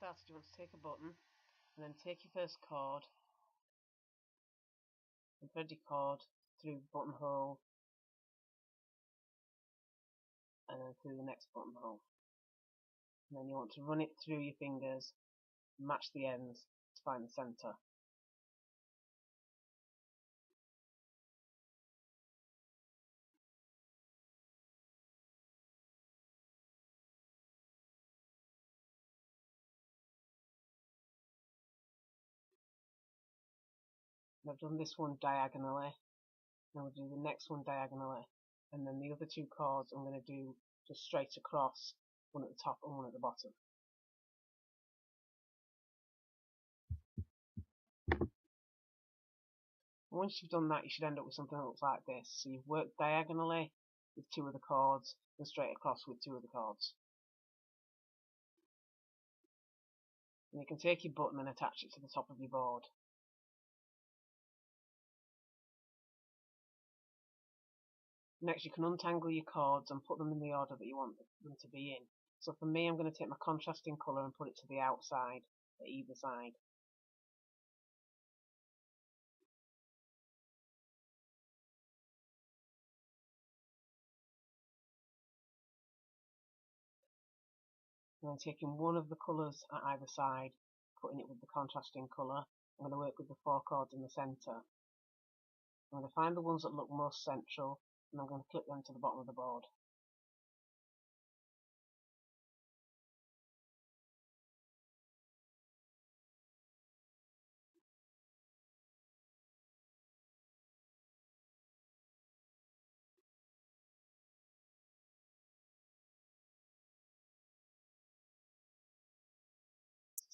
started, you want to take a button and then take your first cord and thread your cord through the buttonhole and then through the next buttonhole. And then you want to run it through your fingers, match the ends to find the centre. And I've done this one diagonally. Now we'll do the next one diagonally, and then the other two cords I'm going to do just straight across, one at the top and one at the bottom. And once you've done that, you should end up with something that looks like this. So you've worked diagonally with two of the cords and straight across with two of the cords. And you can take your button and attach it to the top of your board. Next, you can untangle your cords and put them in the order that you want them to be in. So for me, I'm going to take my contrasting colour and put it to the outside, at either side. And then taking one of the colours at either side, putting it with the contrasting colour, I'm going to work with the four cords in the centre. I'm going to find the ones that look most central, and I'm going to clip them to the bottom of the board.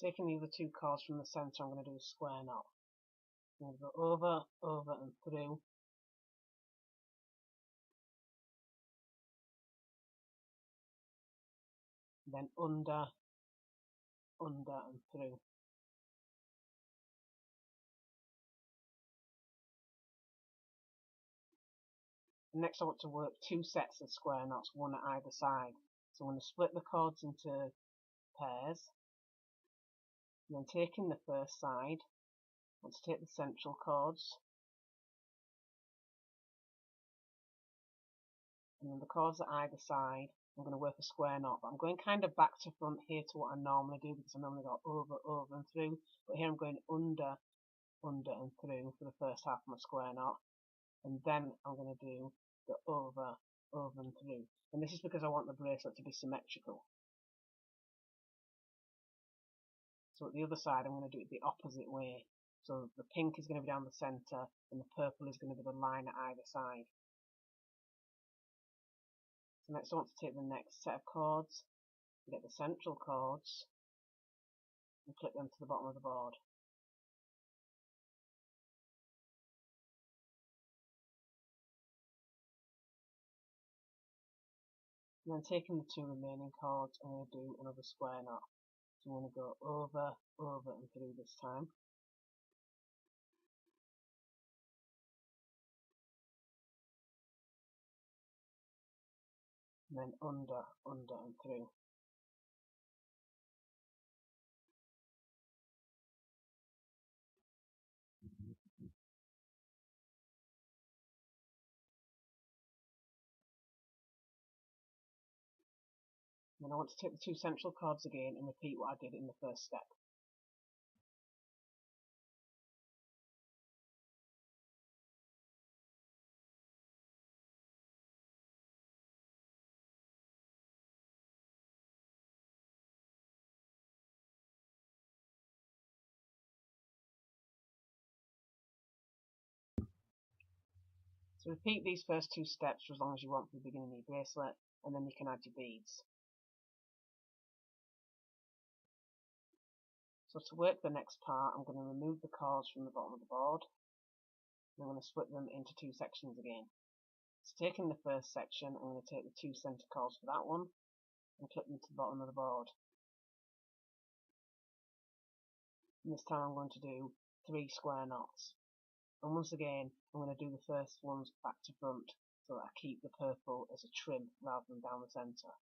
Taking the other two cords from the centre, I'm going to do a square knot. I'm going to go over, over and through. Then under, under and through. And next I want to work two sets of square knots, one at either side. So I'm going to split the cords into pairs. And then taking the first side, I want to take the central cords. And then the cords at either side, I'm going to work a square knot. But I'm going kind of back to front here to what I normally do, because I normally go over, over and through. But here I'm going under, under and through for the first half of my square knot. And then I'm going to do the over, over and through. And this is because I want the bracelet to be symmetrical. So at the other side I'm going to do it the opposite way. So the pink is going to be down the centre and the purple is going to be the line at either side. So next I want to take the next set of cords, get the central cords and clip them to the bottom of the board. And then taking the two remaining cords, I'm going to do another square knot. So I'm going to go over, over and through this time. And then under, under and through. Then I want to take the two central cords again and repeat what I did in the first step. So repeat these first two steps for as long as you want for the beginning of your bracelet, and then you can add your beads. So to work the next part, I'm going to remove the cords from the bottom of the board. And I'm going to split them into two sections again. So taking the first section, I'm going to take the two centre cords for that one and clip them to the bottom of the board. And this time I'm going to do 3 square knots. And once again, I'm going to do the first ones back to front so that I keep the purple as a trim rather than down the centre.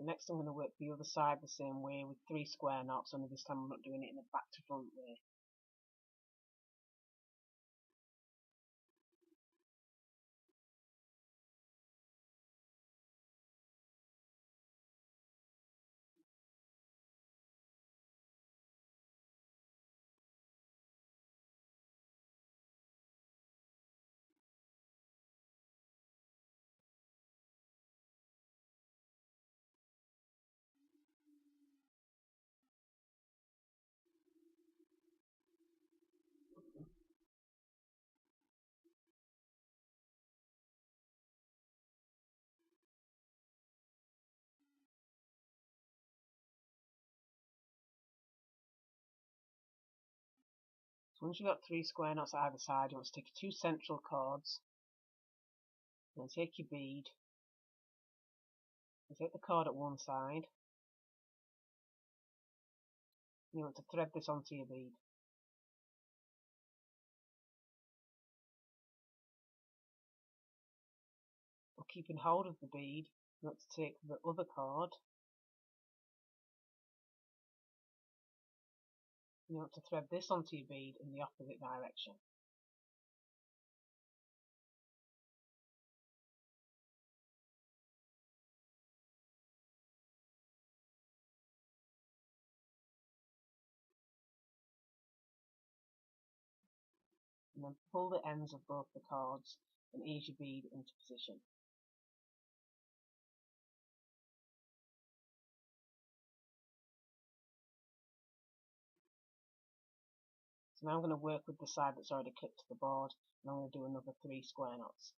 next I'm going to work the other side the same way with 3 square knots, only this time I'm not doing it in a back to front way. So once you've got 3 square knots at either side, you want to take your 2 central cords, and then take your bead, and take the cord at one side, and you want to thread this onto your bead. But keeping hold of the bead, you want to take the other cord, and you want to thread this onto your bead in the opposite direction. And then pull the ends of both the cords and ease your bead into position. So now I'm going to work with the side that's already clipped to the board, and I'm going to do another 3 square knots.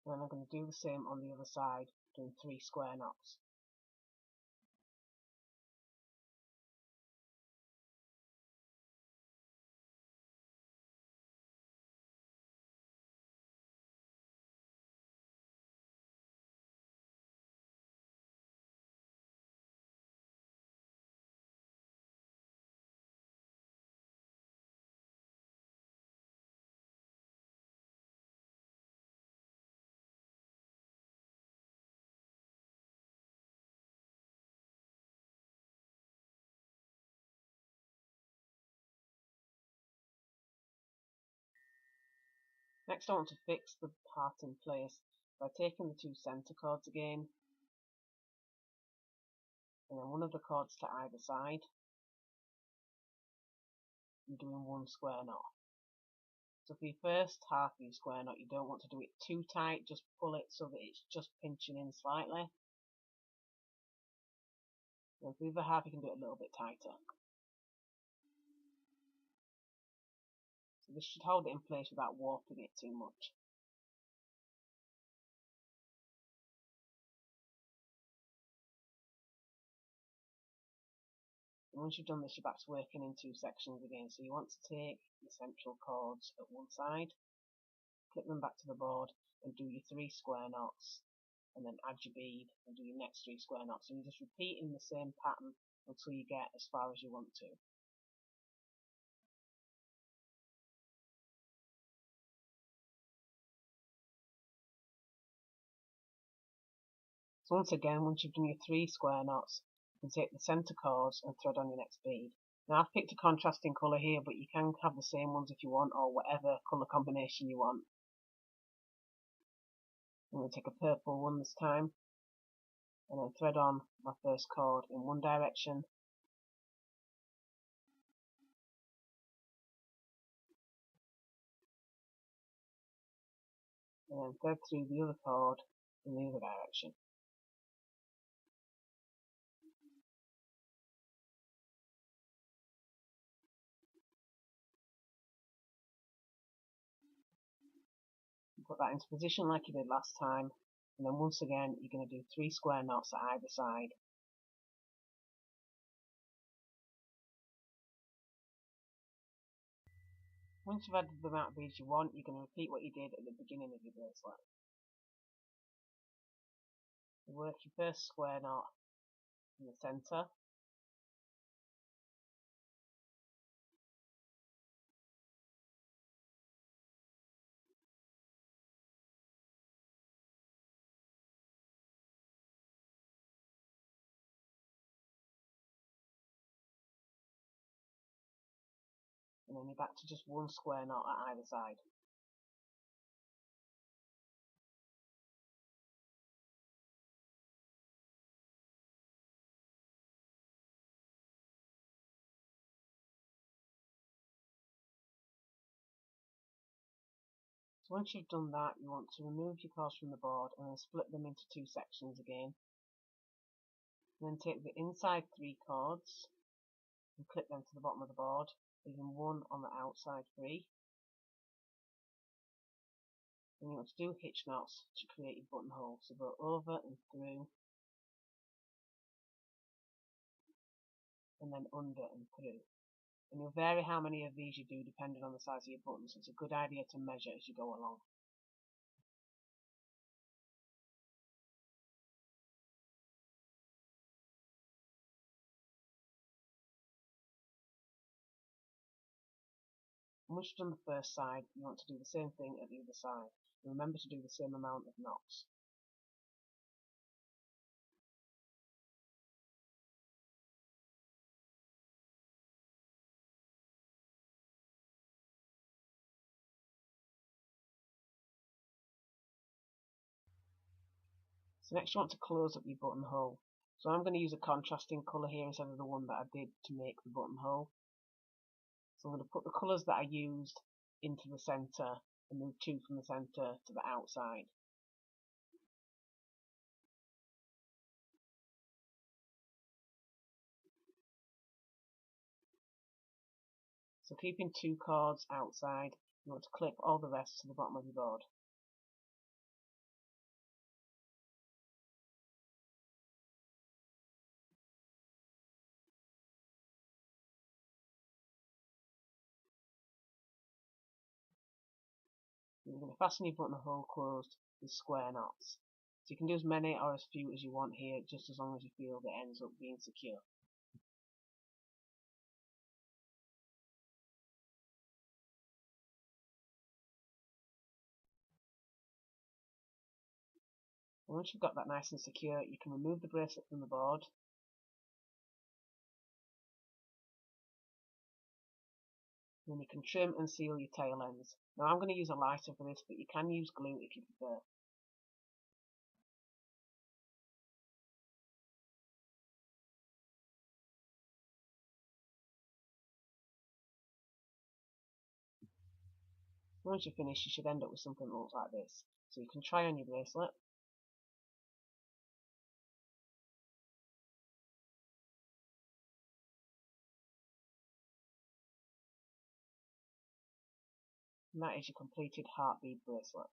And then I'm going to do the same on the other side, doing 3 square knots. Next I want to fix the part in place by taking the 2 centre cords again, and then one of the cords to either side, and doing 1 square knot. So for your first half of your square knot, you don't want to do it too tight, just pull it so that it's just pinching in slightly. And for the other half you can do it a little bit tighter. So this should hold it in place without warping it too much. And once you've done this, you're back to working in 2 sections again. So you want to take your central cords at one side, clip them back to the board, and do your 3 square knots, and then add your bead and do your next 3 square knots. So you're just repeating the same pattern until you get as far as you want to. So once again, once you've done your 3 square knots, you can take the centre cords and thread on your next bead. Now I've picked a contrasting colour here, but you can have the same ones if you want, or whatever colour combination you want. I'm going to take a purple one this time, and then thread on my first cord in one direction, and then thread through the other cord in the other direction. Put that into position like you did last time, and then once again you're going to do 3 square knots at either side. Once you've added the amount of beads you want, you're going to repeat what you did at the beginning of your bracelet. You work your first square knot in the centre, and then you're back to just 1 square knot at either side. So once you've done that, you want to remove your cards from the board and then split them into 2 sections again. And then take the inside 3 cards and clip them to the bottom of the board, leaving 1 on the outside free. And you want to do hitch knots to create your buttonhole. So go over and through, and then under and through. And you'll vary how many of these you do depending on the size of your button, so it's a good idea to measure as you go along. And once you've done the first side, you want to do the same thing at the other side. And remember to do the same amount of knots. So next you want to close up your buttonhole. So I'm going to use a contrasting colour here instead of the one that I did to make the buttonhole. So I'm going to put the colours that I used into the centre and move 2 from the centre to the outside. So keeping 2 cards outside, you want to clip all the rest to the bottom of your board. You're going to fasten your buttonhole closed with square knots. So you can do as many or as few as you want here, just as long as you feel that it ends up being secure. And once you've got that nice and secure, you can remove the bracelet from the board. And then you can trim and seal your tail ends. Now I'm going to use a lighter for this, but you can use glue if you prefer. Once you're finished, you should end up with something that looks like this. So you can try on your bracelet. And that is your completed heart bead bracelet.